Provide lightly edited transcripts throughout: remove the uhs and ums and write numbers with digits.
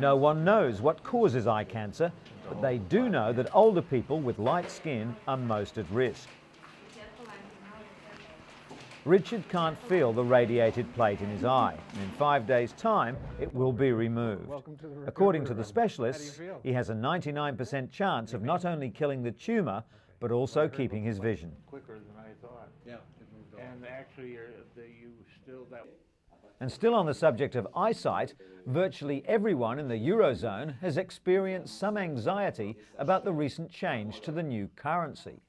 No one knows what causes eye cancer, but they do know that older people with light skin are most at risk. Richard can't feel the radiated plate in his eye, and in 5 days' time it will be removed. According to the specialists, he has a 99% chance of not only killing the tumour, but also keeping his vision. Quicker than I thought. Yeah, it moved on. And actually, And still on the subject of eyesight, virtually everyone in the Eurozone has experienced some anxiety about the recent change to the new currency.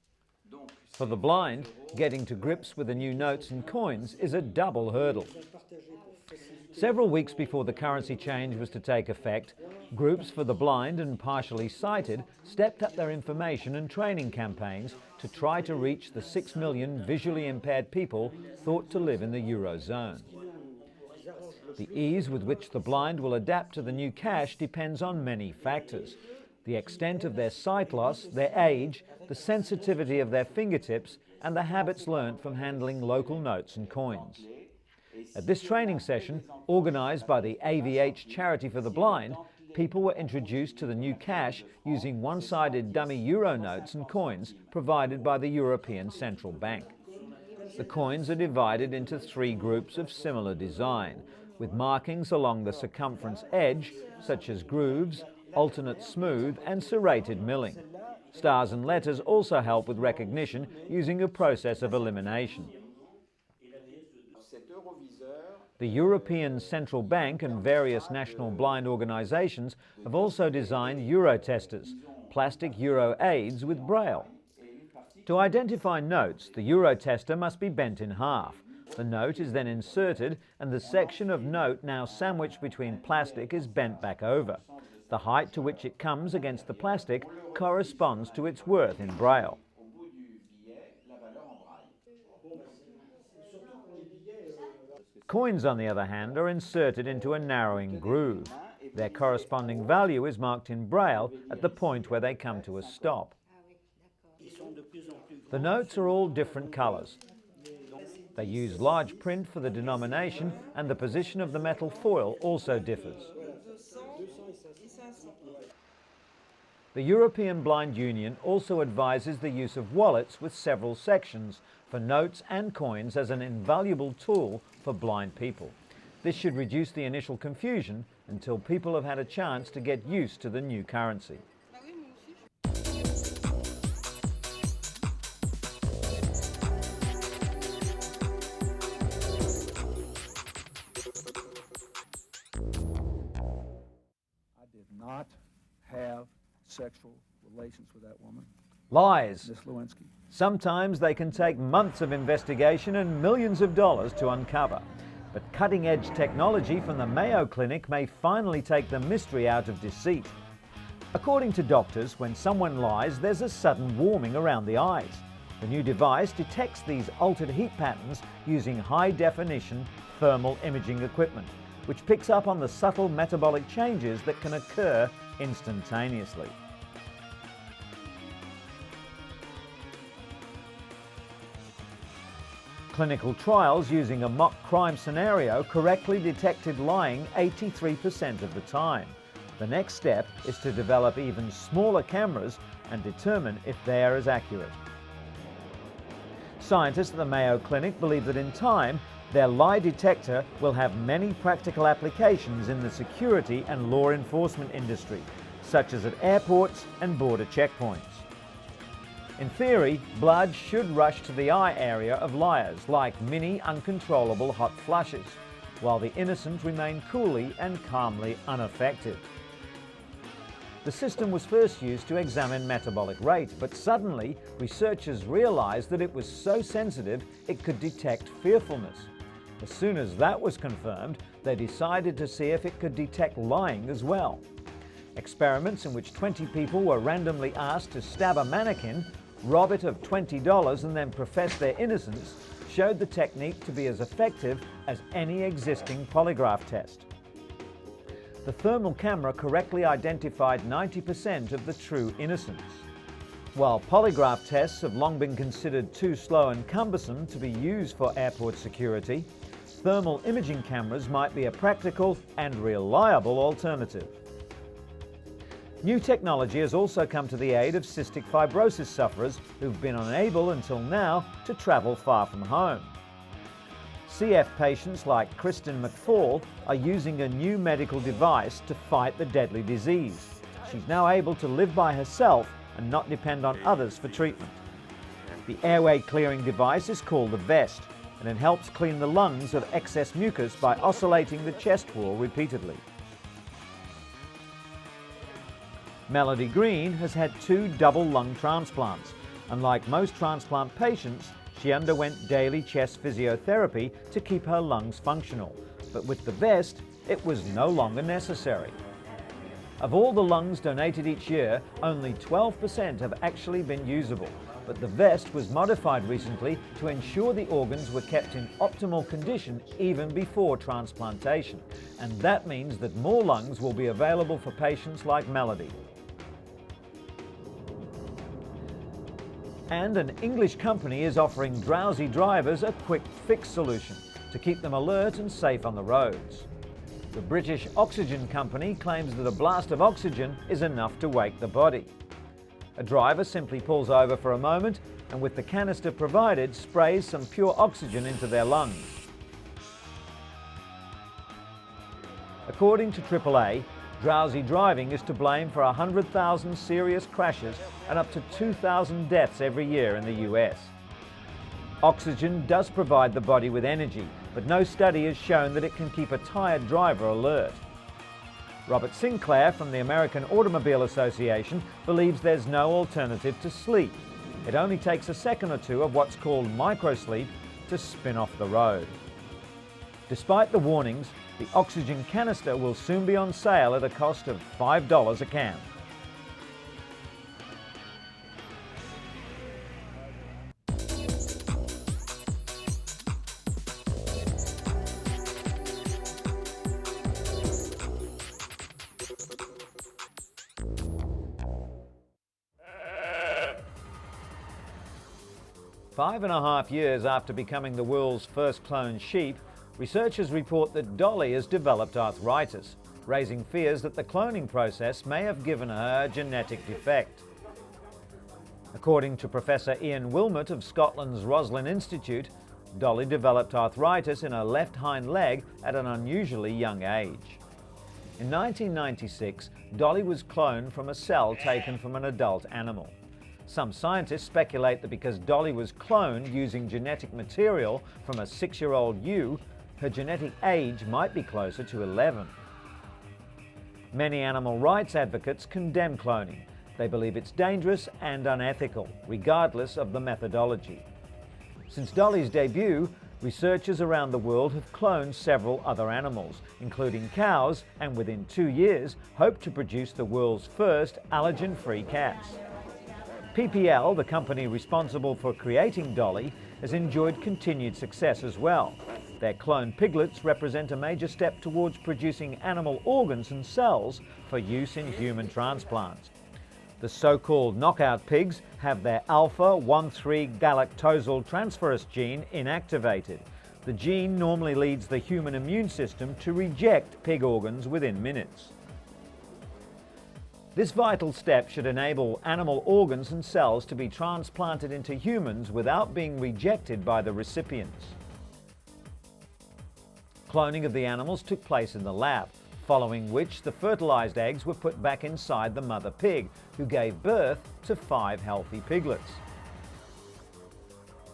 For the blind, getting to grips with the new notes and coins is a double hurdle. Several weeks before the currency change was to take effect, groups for the blind and partially sighted stepped up their information and training campaigns to try to reach the 6 million visually impaired people thought to live in the Eurozone. The ease with which the blind will adapt to the new cash depends on many factors: the extent of their sight loss, their age, the sensitivity of their fingertips, and the habits learnt from handling local notes and coins. At this training session, organised by the AVH Charity for the Blind, people were introduced to the new cash using one-sided dummy euro notes and coins provided by the European Central Bank. The coins are divided into 3 groups of similar design, with markings along the circumference edge, such as grooves, alternate smooth and serrated milling. Stars and letters also help with recognition using a process of elimination. The European Central Bank and various national blind organisations have also designed euro testers, plastic euro aids with braille. To identify notes, the euro tester must be bent in half. The note is then inserted and the section of note now sandwiched between plastic is bent back over. The height to which it comes against the plastic corresponds to its worth in braille. Coins, on the other hand, are inserted into a narrowing groove. Their corresponding value is marked in braille at the point where they come to a stop. The notes are all different colours. They use large print for the denomination, and the position of the metal foil also differs. The European Blind Union also advises the use of wallets with several sections for notes and coins as an invaluable tool for blind people. This should reduce the initial confusion until people have had a chance to get used to the new currency. I did not have sexual relations with that woman. Lies. Miss Lewinsky. Sometimes they can take months of investigation and millions of dollars to uncover. But cutting-edge technology from the Mayo Clinic may finally take the mystery out of deceit. According to doctors, when someone lies, there's a sudden warming around the eyes. The new device detects these altered heat patterns using high-definition thermal imaging equipment, which picks up on the subtle metabolic changes that can occur instantaneously. Clinical trials using a mock crime scenario correctly detected lying 83% of the time. The next step is to develop even smaller cameras and determine if they are as accurate. Scientists at the Mayo Clinic believe that in time, their lie detector will have many practical applications in the security and law enforcement industry, such as at airports and border checkpoints. In theory, blood should rush to the eye area of liars like mini uncontrollable hot flushes, while the innocent remain coolly and calmly unaffected. The system was first used to examine metabolic rate, but suddenly researchers realized that it was so sensitive it could detect fearfulness. As soon as that was confirmed, they decided to see if it could detect lying as well. Experiments in which 20 people were randomly asked to stab a mannequin, rob it of $20 and then profess their innocence showed the technique to be as effective as any existing polygraph test. The thermal camera correctly identified 90% of the true innocence. While polygraph tests have long been considered too slow and cumbersome to be used for airport security, thermal imaging cameras might be a practical and reliable alternative. New technology has also come to the aid of cystic fibrosis sufferers who've been unable until now to travel far from home. CF patients like Kristen McFall are using a new medical device to fight the deadly disease. She's now able to live by herself and not depend on others for treatment. The airway clearing device is called the vest, and it helps clean the lungs of excess mucus by oscillating the chest wall repeatedly. Melody Green has had 2 double lung transplants. Unlike most transplant patients, she underwent daily chest physiotherapy to keep her lungs functional, but with the vest, it was no longer necessary. Of all the lungs donated each year, only 12% have actually been usable, but the vest was modified recently to ensure the organs were kept in optimal condition even before transplantation, and that means that more lungs will be available for patients like Melody. And an English company is offering drowsy drivers a quick fix solution to keep them alert and safe on the roads. The British Oxygen Company claims that a blast of oxygen is enough to wake the body. A driver simply pulls over for a moment and with the canister provided sprays some pure oxygen into their lungs. According to AAA, drowsy driving is to blame for 100,000 serious crashes and up to 2,000 deaths every year in the US. Oxygen does provide the body with energy, but no study has shown that it can keep a tired driver alert. Robert Sinclair from the American Automobile Association believes there's no alternative to sleep. It only takes a second or two of what's called microsleep to spin off the road. Despite the warnings, the oxygen canister will soon be on sale at a cost of $5 a can. Five and a half years after becoming the world's first cloned sheep, researchers report that Dolly has developed arthritis, raising fears that the cloning process may have given her a genetic defect. According to Professor Ian Wilmot of Scotland's Roslin Institute, Dolly developed arthritis in her left hind leg at an unusually young age. In 1996, Dolly was cloned from a cell taken from an adult animal. Some scientists speculate that because Dolly was cloned using genetic material from a 6-year-old ewe, her genetic age might be closer to 11. Many animal rights advocates condemn cloning. They believe it's dangerous and unethical, regardless of the methodology. Since Dolly's debut, researchers around the world have cloned several other animals, including cows, and within 2 years hope to produce the world's first allergen-free cats. PPL, the company responsible for creating Dolly, has enjoyed continued success as well. Their cloned piglets represent a major step towards producing animal organs and cells for use in human transplants. The so-called knockout pigs have their alpha-1,3-galactosyl transferase gene inactivated. The gene normally leads the human immune system to reject pig organs within minutes. This vital step should enable animal organs and cells to be transplanted into humans without being rejected by the recipients. Cloning of the animals took place in the lab, following which the fertilized eggs were put back inside the mother pig, who gave birth to 5 healthy piglets.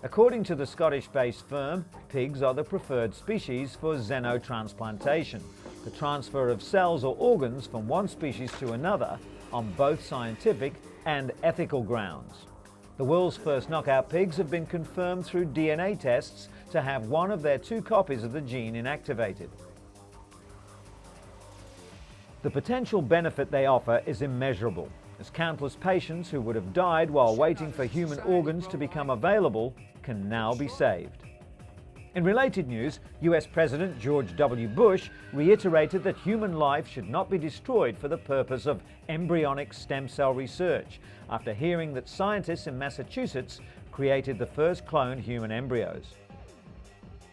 According to the Scottish-based firm, pigs are the preferred species for xenotransplantation, the transfer of cells or organs from one species to another on both scientific and ethical grounds. The world's first knockout pigs have been confirmed through DNA tests to have one of their 2 copies of the gene inactivated. The potential benefit they offer is immeasurable, as countless patients who would have died while waiting for human organs to become available can now be saved. In related news, US President George W. Bush reiterated that human life should not be destroyed for the purpose of embryonic stem cell research, after hearing that scientists in Massachusetts created the first cloned human embryos.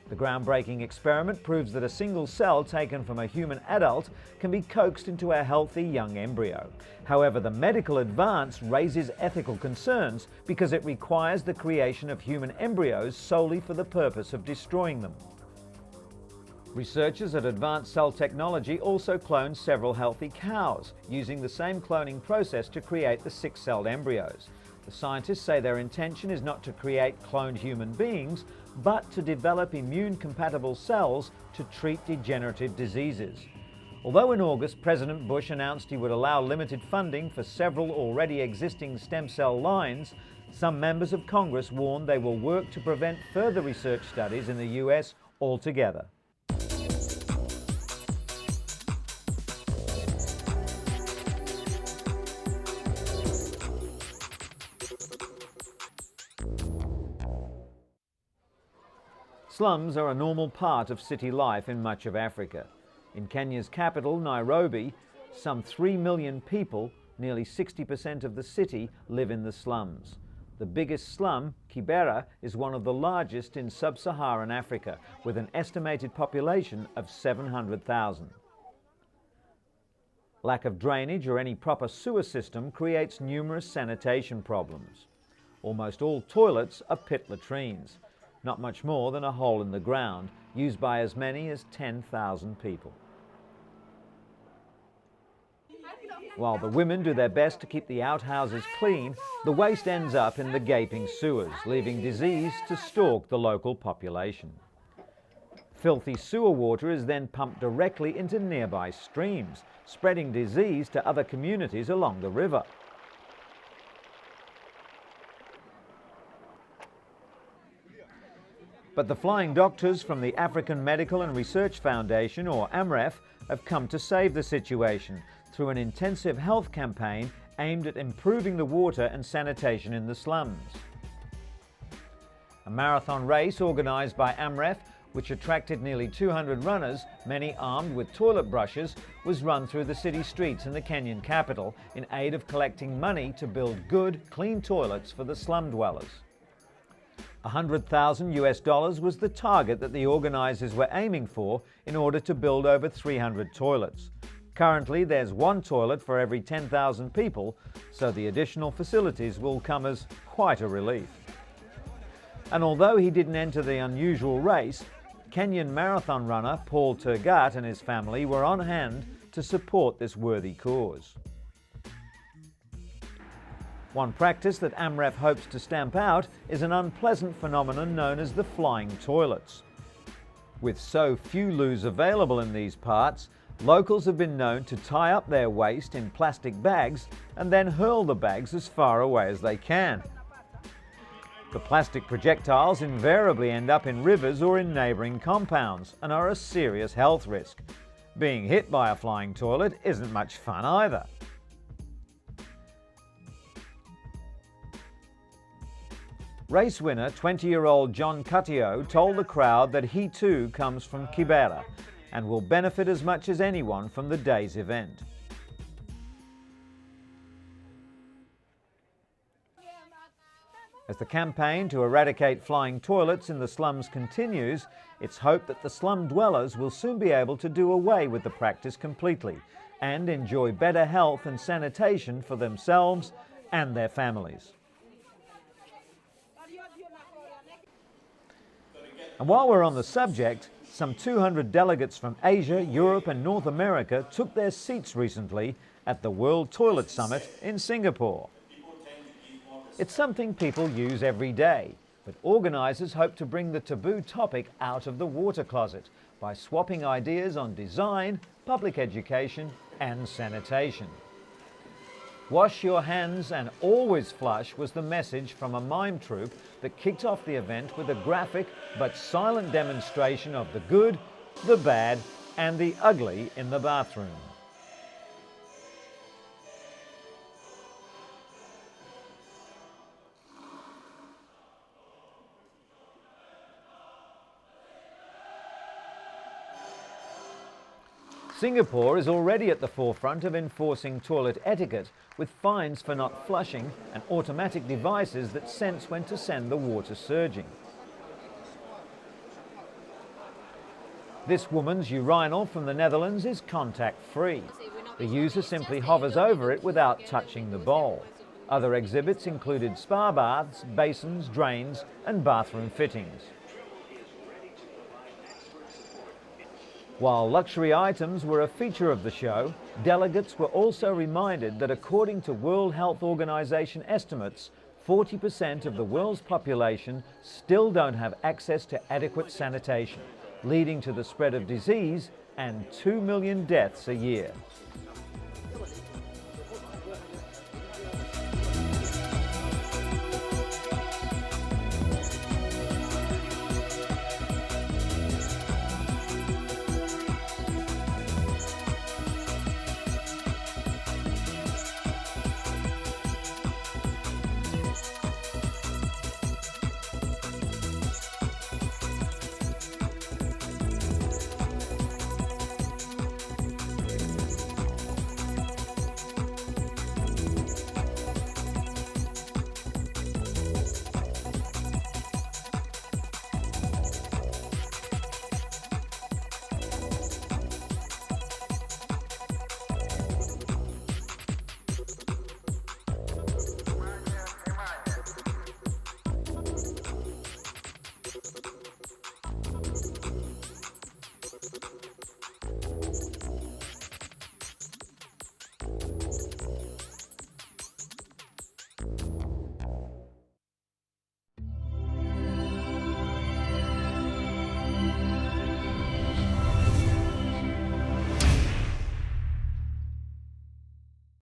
The groundbreaking experiment proves that a single cell taken from a human adult can be coaxed into a healthy young embryo. However, the medical advance raises ethical concerns because it requires the creation of human embryos solely for the purpose of destroying them. Researchers at Advanced Cell Technology also cloned several healthy cows, using the same cloning process to create the 6-celled embryos. The scientists say their intention is not to create cloned human beings, but to develop immune-compatible cells to treat degenerative diseases. Although in August President Bush announced he would allow limited funding for several already existing stem cell lines, some members of Congress warned they will work to prevent further research studies in the US altogether. Slums are a normal part of city life in much of Africa. In Kenya's capital, Nairobi, some 3 million people, nearly 60% of the city, live in the slums. The biggest slum, Kibera, is one of the largest in sub-Saharan Africa, with an estimated population of 700,000. Lack of drainage or any proper sewer system creates numerous sanitation problems. Almost all toilets are pit latrines, not much more than a hole in the ground, used by as many as 10,000 people. While the women do their best to keep the outhouses clean, the waste ends up in the gaping sewers, leaving disease to stalk the local population. Filthy sewer water is then pumped directly into nearby streams, spreading disease to other communities along the river. But the flying doctors from the African Medical and Research Foundation, or AMREF, have come to save the situation through an intensive health campaign aimed at improving the water and sanitation in the slums. A marathon race organised by AMREF, which attracted nearly 200 runners, many armed with toilet brushes, was run through the city streets in the Kenyan capital in aid of collecting money to build good, clean toilets for the slum dwellers. $100,000 was the target that the organisers were aiming for in order to build over 300 toilets. Currently, there's one toilet for every 10,000 people, so the additional facilities will come as quite a relief. And although he didn't enter the unusual race, Kenyan marathon runner Paul Tergat and his family were on hand to support this worthy cause. One practice that AMREF hopes to stamp out is an unpleasant phenomenon known as the flying toilets. With so few loos available in these parts, locals have been known to tie up their waste in plastic bags and then hurl the bags as far away as they can. The plastic projectiles invariably end up in rivers or in neighbouring compounds and are a serious health risk. Being hit by a flying toilet isn't much fun either. Race winner 20-year-old John Cutio told the crowd that he too comes from Kibera and will benefit as much as anyone from the day's event. As the campaign to eradicate flying toilets in the slums continues, it's hoped that the slum dwellers will soon be able to do away with the practice completely and enjoy better health and sanitation for themselves and their families. And while we're on the subject, some 200 delegates from Asia, Europe and North America took their seats recently at the World Toilet Summit in Singapore. It's something people use every day, but organisers hope to bring the taboo topic out of the water closet by swapping ideas on design, public education and sanitation. Wash your hands and always flush was the message from a mime troupe that kicked off the event with a graphic but silent demonstration of the good, the bad and the ugly in the bathroom. Singapore is already at the forefront of enforcing toilet etiquette with fines for not flushing and automatic devices that sense when to send the water surging. This woman's urinal from the Netherlands is contact-free. The user simply hovers over it without touching the bowl. Other exhibits included spa baths, basins, drains and bathroom fittings. While luxury items were a feature of the show, delegates were also reminded that according to World Health Organization estimates, 40% of the world's population still don't have access to adequate sanitation, leading to the spread of disease and 2 million deaths a year.